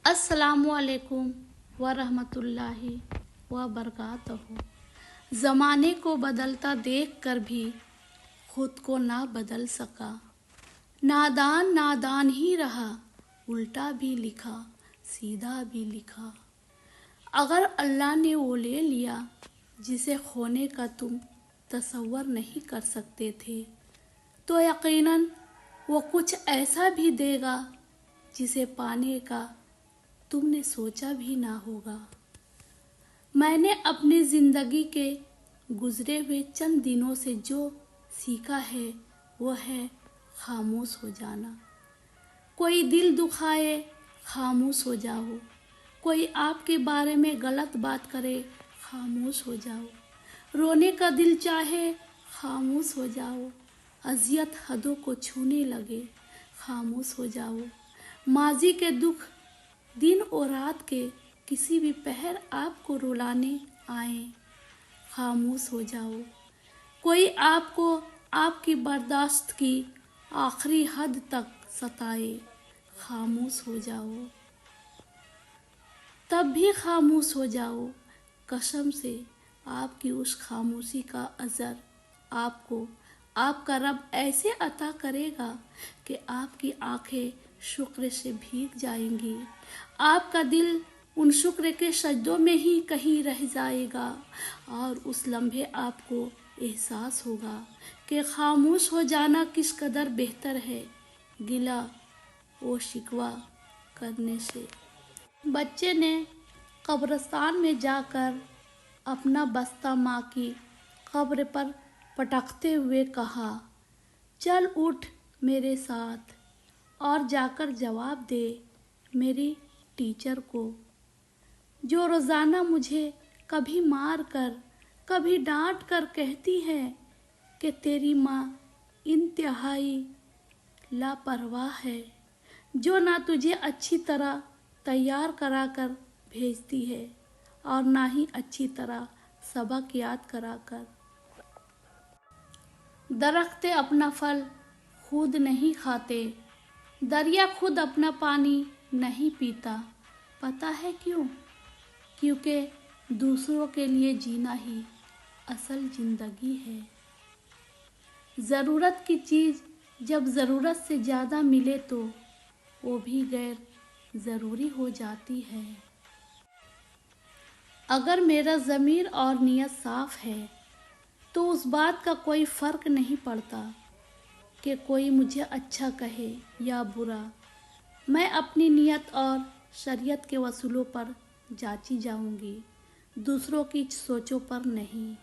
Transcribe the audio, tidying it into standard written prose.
अस्सलामुअलैकुम वरहमतुल्लाहि वबरकातहू। ज़माने को बदलता देख कर भी खुद को ना बदल सका। नादान नादान ही रहा, उल्टा भी लिखा सीधा भी लिखा। अगर अल्लाह ने वो ले लिया जिसे खोने का तुम तसव्वुर नहीं कर सकते थे, तो यकीनन वो कुछ ऐसा भी देगा जिसे पाने का तुमने सोचा भी ना होगा। मैंने अपनी ज़िंदगी के गुजरे हुए चंद दिनों से जो सीखा है वो है खामोश हो जाना। कोई दिल दुखाए, खामोश हो जाओ। कोई आपके बारे में गलत बात करे, खामोश हो जाओ। रोने का दिल चाहे, खामोश हो जाओ। अज़ियत हदों को छूने लगे, खामोश हो जाओ। माजी के दुख दिन और रात के किसी भी पहर आपको रुलाने आए, खामोश हो जाओ। कोई आपको आपकी बर्दाश्त की आखिरी हद तक सताए, खामोश हो जाओ। तब भी खामोश हो जाओ। कसम से आपकी उस खामोशी का अजर आपको आपका रब ऐसे अता करेगा कि आपकी आंखें शुक्र से भीग जाएंगी। आपका दिल उन शुक्र के सजदों में ही कहीं रह जाएगा और उस लम्हे आपको एहसास होगा कि खामोश हो जाना किस कदर बेहतर है गिला और शिकवा करने से। बच्चे ने कब्रिस्तान में जाकर अपना बस्ता माँ की कब्र पर पटकते हुए कहा, चल उठ मेरे साथ और जाकर जवाब दे मेरी टीचर को, जो रोज़ाना मुझे कभी मार कर कभी डांट कर कहती है कि तेरी माँ इंतहाई लापरवाह है, जो ना तुझे अच्छी तरह तैयार करा कर भेजती है और ना ही अच्छी तरह सबक याद करा कर। दरख्त अपना फल खुद नहीं खाते, दरिया खुद अपना पानी नहीं पीता। पता है क्यों? क्योंकि दूसरों के लिए जीना ही असल जिंदगी है। ज़रूरत की चीज़ जब ज़रूरत से ज़्यादा मिले तो वो भी गैर ज़रूरी हो जाती है। अगर मेरा ज़मीर और नीयत साफ़ है तो उस बात का कोई फ़र्क नहीं पड़ता कि कोई मुझे अच्छा कहे या बुरा। मैं अपनी नीयत और शरीयत के वसूलों पर जांची जाऊंगी, दूसरों की सोचों पर नहीं।